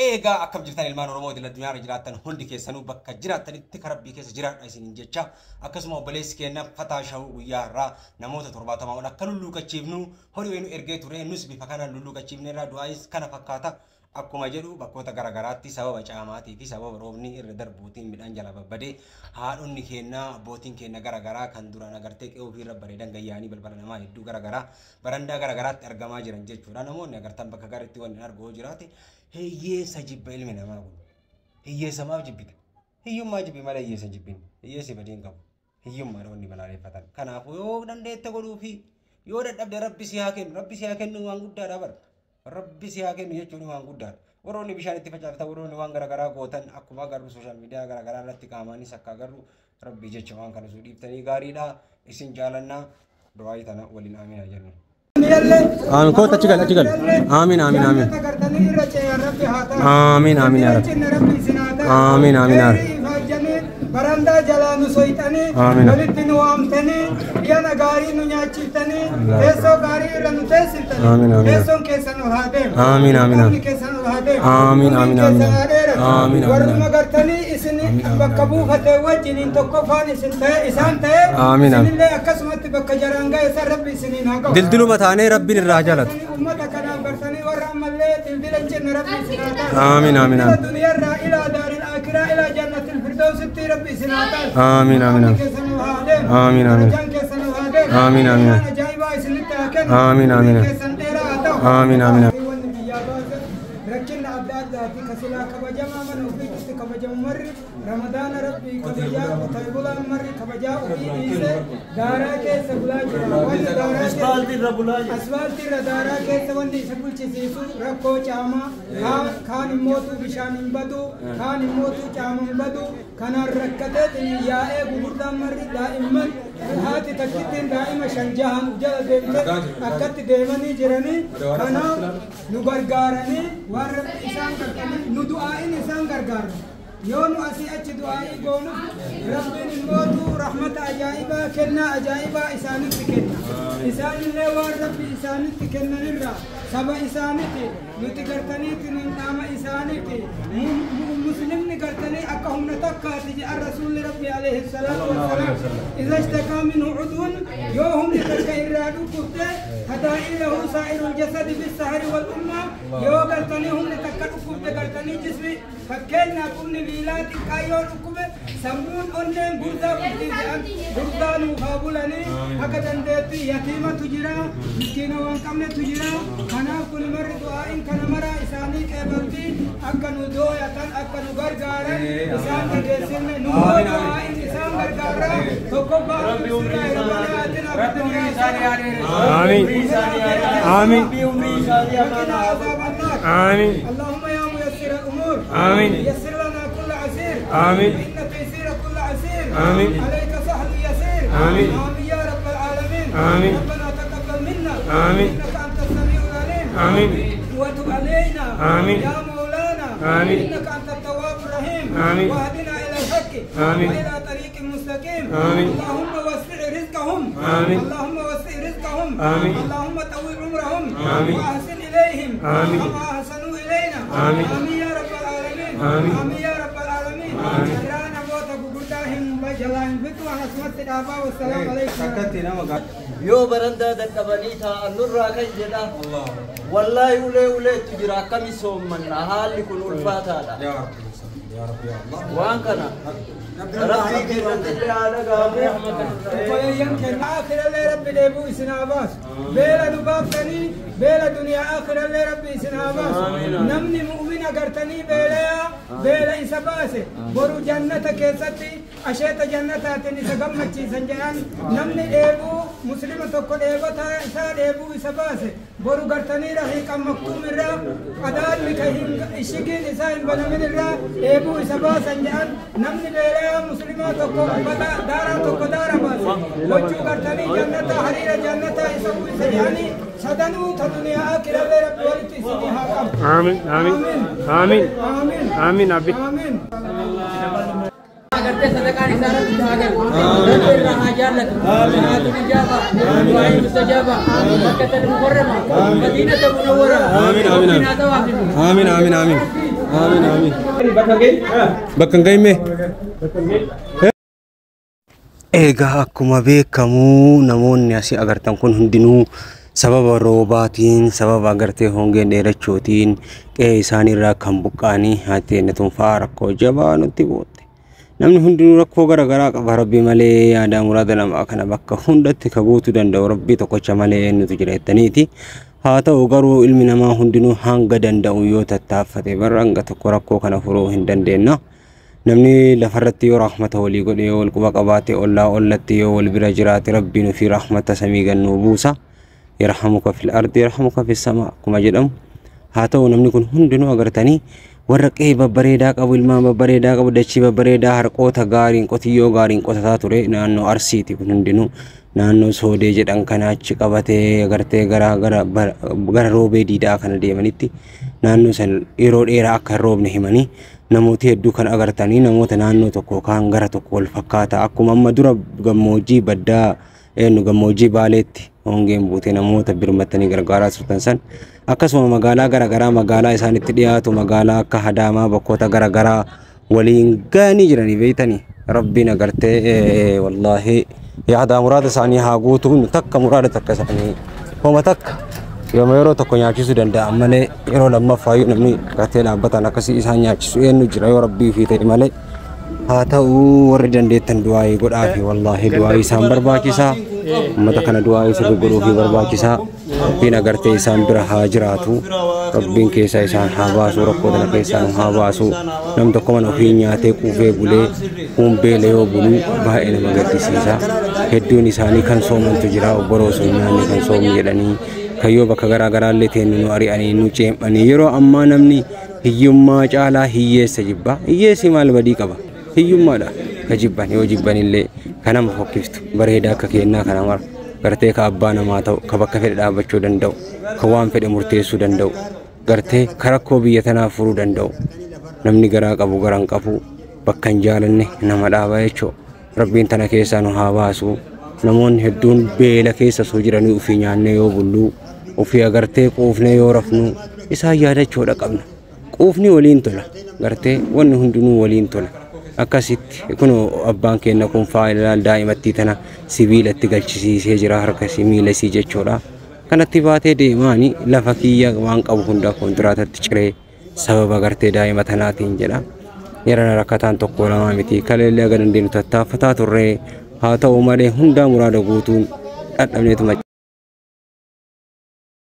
eega akkam jirtan ilmaan Oromoo idil addunyaa irra jiraattan hundi keessanuu bakka jiraatanitti karabbii keessa jiraadha isiniin jecha akkasuma obboleessi keenya fataa shawuu guyyaa irraa namoota 70 ol akka lulluuqachiifnu horii wayinu ergee ture nus bifa kanaan lulluuqachiifneerraa du'aayis kana fakkaata akkuma jedhu bakkoota garagaraatti sababa caamaatii fi sababa roobni irra darbuutiin midhaan jala babbadee haadhonni keenya abbootiin keenya garagaraa kan duraan agartee qe'ee ofirra bareedan gayyaanii balbala namaa hedduu garagaraa barandaa garagaraatti argamaa jiran jechuudha namoonni agartan bakka garitti wanni argoo jiraate hiyyeessa jibba ilmi namaa kun hiyyeessa maaf jibbite hiyyummaa jibbi malee hiyyeessa jibbin hiyyeessi badiin qabu hiyyummaa wanni balaaleffatan kanaafuu yoo dandeette godhuu fi yoo dadhabde rabbi si haa kennu waan guddaadha bara rabbi si haa kennu jechuun waan guddaadha warroonni bishaan itti facaafatan warroonni waan garagaraa gootan akkuma agarru sooshaal miidiyaa garagaraa irratti qaamaanis akka agarru rabbi jecha waan kana suu dhiiftanii gaariidha isin jaalannaa du'aayii tana waliin aaminaa jennu. آمين كوتا تجعل آمين آمين آمين آمين آمين يا رب آمين آمين يا رب براندا جلانو سويتاني ولتنو وامتاني يانا غاري نياچيتاني تيسو غاري رنو تيسيتاني آمين آمين تيسو كيسانو هادم آمين آمين كيسانو هادم آمين آمين آمين آمين ورما غرتني اسني بكبو فتي وجنين توقفان اسنته اسانته آمين آمين الله اكسمت بكجرانغا يسر ربي سنين هاكو دلدلو متاني ربي الراجلت امتك كلام غرتني ورحم الله دلدلن ربي سناتا آمين آمين الدنيا الى دار الاخره الى جنة الفردوس ربي سناتا آمين آمين آمين آمين آمين آمين آمين آمين آمين آمين ركنا عباد ذاتي كسلا كبجما من وفيت كبجما مر رمضان ربي كبجا وطيبلا مر كبجا وفي دارا کے سبلا جرا اسفالت دارا کے سوندی سبل چیسو رکو چاما خان موتو بشان بدو خان موتو چاما بدو كنا ركته يا اي غوردا مر دائما هاتي تكتين دائما شنجان جل ديمت اكت ديمني جرني كنا نغرغارني ور انسان کرتني ندعاء انسان غرغار يوم أسيء دعاء يقول ربنا الموت رحمة عجائبة كنا عجائبة إسانك كنا إسان الله ورب إسانك كنا نرى سبا إسانك نتكرتني تنام إسانك مسلم نكرتني أكهم نتكا تجي الرسول ربي عليه الصلاة والسلام إذا اشتكى منه عضو يوم نتكا إرادو كفته حتى له سائر الجسد بالسهر والأمة يو كرتني هم نتكا كفته كرتني جسمي فكنا كن بيلات كايون كوبه سمون أنهم غردا بتيجان غردا نوخابولاني هكذا دهتي يتيمة تجرا مسكينة وانكمنة تجرا خنا كل مرة دعاء كنا مرة إساني كبلتي أكنو دو يتان أكنو غرغارا إسان كجسم نور دعاء إسان غرغارا توكوبا آمين آمين آمين اللهم يا ميسر الأمور آمين يسر لنا كل عسير آمين إن تيسير كل عسير آمين عليك سهل يسير آمين آمين يا رب العالمين آمين ربنا تقبل منا آمين إنك أنت السميع العليم آمين وتب علينا آمين يا مولانا آمين إنك أنت التواب الرحيم آمين واهدنا إلى الحق آمين وإلى طريق مستقيم آمين اللهم وسع رزقهم آمين اللهم وسع رزقهم آمين اللهم طول عمرهم آمين وأحسن إليهم آمين كما أحسنوا إلينا آمين آمين يا رب العالمين آمين آمين يا رب العالمين آمين رانا موتا بقداهم بجلان فتوى حسمت الآباء والسلام عليكم يو برندا دكبني تا النور كان جدا والله ولا تجرا كم يسوم من حال يكون الفاتا يا رب يا رب يا الله وان كان ربي كرد على غامي يمكن آخر اللي ربي ديبو إسناباس بيلا نبافتني بيلا دنيا آخر اللي ربي إسناباس نمني مؤمن أقرتني بيلا إسباسي برو جنة كيستي أشيت جنة تني سقمت سنجان نمني ديبو مسلمة تقو ديبو تا ديبو إسباسي برو قرتني رحيق مكتوم الرا أدار لكهين إشيكين إسان بنمين الرا ديبو إسباس سنجان نمني بيلا مسلمات تقو دارا تقو دارا باس وجو قرتني جنة حرير جنة إسبو إسياني سدنو تدنيا آخر اللي رب ولت إسنيها كم آمين آمين آمين آمين آمين أبي آمين करते सदका निसारा दिखाकर रब्बे रहाजालत आमीन इजाबा दुआई मुस्तजाबा मक्का मुकर्रमा मदीना मुनव्वरा आमीन आमीन आमीन आमीन आमीन آمين آمين بكن جاي Egaa akkuma beekamu namoonni asii agartan kun hundinuu sababa roobaatiin sababa agartee hongeen dheerachuutiin qe'ee isaaniirraa kan buqqaanii haatee tunfaa rakkoo jabaa nutti bootte. Namni hundinuu rakkoo garaagaraa qaba rabbi malee yaada muraada namaa kana bakka hundatti kaguutuu danda'u rabbi tokkocha malee eenyutu jira jettaniiti. Haa ta'u garuu ilmi namaa hundinuu hanga danda'u yoo tattaaffate barra hanga tokko rakkoo kana furuu hin dandeenna. Namni lafarratti yoo rahmata walii godhe yoo wal quba qabaate ollaa ollatti yoo wal bira jiraate rabbiin fi rahmata samii gannuu buusa. Yarhamuka fil ardi yarhamuka fis samaa akkuma jedhamu. Haa ta'u namni kun hundinuu agartanii warra qe'ee babbareedaa qabu ilmaan babbareedaa qabu dachii babbareedaa harqoota gaariin qotiyyoo gaariin qotataa ture naannoo Arsiiti kun hundinuu naannoo Soodee jedhan kana achi qabatee agartee gara roobee diidaa kana deemanitti naannoo san yeroo dheeraa akka hin roobne himanii namooti hedduu kan agartanii namoota naannoo tokko kaan gara tokko wal fakkaata akkuma amma dura gammoojjii baddaa gammoojjii Baaleetti hongeen buute namoota birmattanii gargaaraa turtan san akkasuma magaalaa garaagaraa magaalaa isaanitti dhiyaatu magaalaa akka Hadaamaa bakkoota garaagaraa waliin gaanii jiranii beeytanii rabbiin agartee wallaahi yaada muraada isaanii haa guutuun takka muraada takka isaanii homa takka yeroo tokko nyaachisuu danda'a malee yeroo lammaffaa namni gatee dhaabbatan akkasii isaan nyaachisu eenyu jira yoo rabbii fi ta'e malee haa ta'u warri dandeettan du'aayii godhaa fi wallaahi du'aayii isaan barbaachisaa ummata kana du'aayii sirri godhuu fi barbaachisaa rabbiin agartee isaan bira haa jiraatu rabbiin keessaa isaan haa baasu rakkoo kana keessaa haa baasu nam tokko mana ofii nyaatee quufee bulee beela yoo bulu baay'ee nama gaddisiisa hedduun isaanii kan soomantu jira obboroo sun nyaanni kan soomu jedhanii kayyoo bakka garaagaraa illee teennu nu ari'anii nu ceemanii yeroo ammaa namni hiyyummaa caalaa hiyyeessa jibba hiyyeessi maal badii qaba hiyyummaadha ka jibban yoo jibban illee kanama fokkiftu bareedaa akka kennaa kana mara gartee ka abbaa namaa ta'u ka bakka fedhe dhaabbachuu danda'u ka waan fedhe murteessuu danda'u gartee ka rakkoo biyya tanaaf furuu danda'u namni garaa qabu garaan qabu bakka hin jaalanne nama dhaaba jechoo rabbiin tana keessaa nu haa baasu namoonni hedduun beela keessa soo jiranii ofii nyaannee yoo bulluu ofii agartee quufnee yoo rafnu isaan yaadachuudha qabna quufni waliin tola gartee wanni hundinuu waliin tola akkasitti kun abbaan keenya kun faayidaa daa'imattii tana sibiilatti galchisiisee jira harka miila isii jechuudha kanatti baatee deemaani lafa kiyya waan qabu hunda kontiraatatti ciree sababa gartee daa'ima tanaatiin jedha yerana rakkataan tokko lama miti kaleellee aga dandeenyu tattaaffataa turree haa ta'u malee hundaa muraada guutuun dhadhabneetuma